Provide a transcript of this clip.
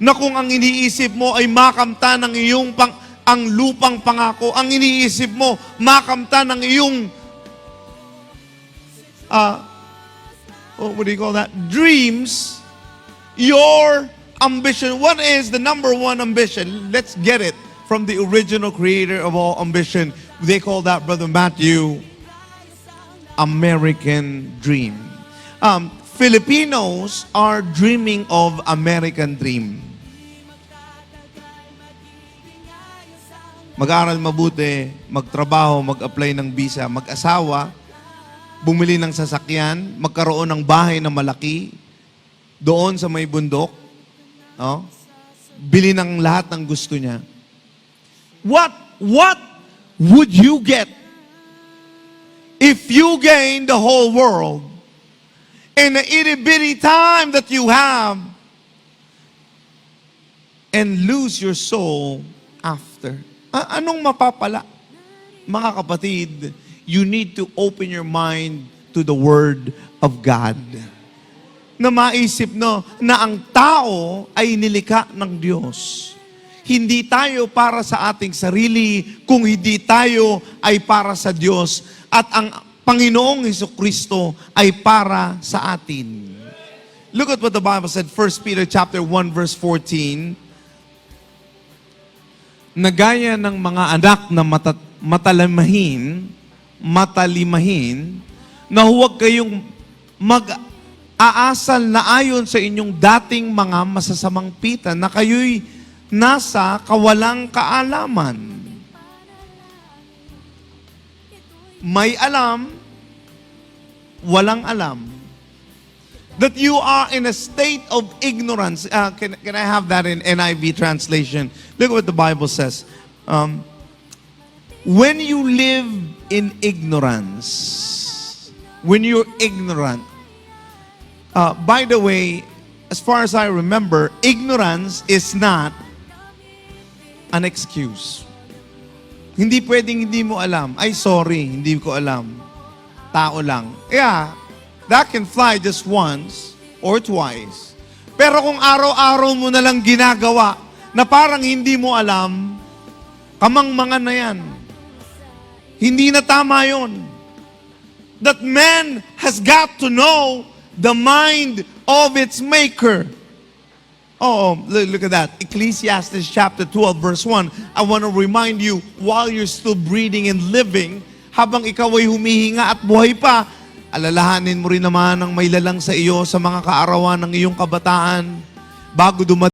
na kung ang iniisip mo ay makamta ng ang lupang pangako, ang iniisip mo makamta ng iyong what do you call that? Dreams, your ambition. What is the number one ambition? Let's get it from the original creator of all ambition. They call that, Brother Matthew, American dream. Filipinos are dreaming of American dream. Mag-aral mabuti, magtrabaho, mag-apply ng visa, mag-asawa, bumili ng sasakyan, magkaroon ng bahay na malaki, doon sa may bundok, no? Bili ng lahat ng gusto niya. What would you get if you gain the whole world in the itty-bitty time that you have and lose your soul after? Anong mapapala? Mga kapatid, you need to open your mind to the Word of God. Na maisip na ang tao ay nilikha ng Diyos. Hindi tayo para sa ating sarili, kung hindi tayo ay para sa Diyos. At ang Panginoong Hesukristo ay para sa atin. Look at what the Bible said, 1 Peter chapter 1 verse 14. Na gaya ng mga anak na matalimahin, na huwag kayong mag-aasal na ayon sa inyong dating mga masasamang pita, na kayo'y nasa kawalang kaalaman. May alam, walang alam. That you are in a state of ignorance. Can I have that in NIV translation? Look what the Bible says. When you live in ignorance, when you're ignorant, by the way, as far as I remember, ignorance is not an excuse. Hindi pwedeng hindi mo alam. Ay, sorry, hindi ko alam. Tao lang. Yeah, that can fly just once or twice. Pero kung araw-araw mo na lang ginagawa na parang hindi mo alam, kamangmangan na yan. Hindi na tama yun. That man has got to know the mind of its maker. Oh, look at that. Ecclesiastes chapter 12 verse 1. I want to remind you, while you're still breathing and living, habang ikaw ay humihinga at buhay pa, alalahanin mo rin naman ang may lalang sa iyo sa mga kaarawan ng iyong kabataan bago dumating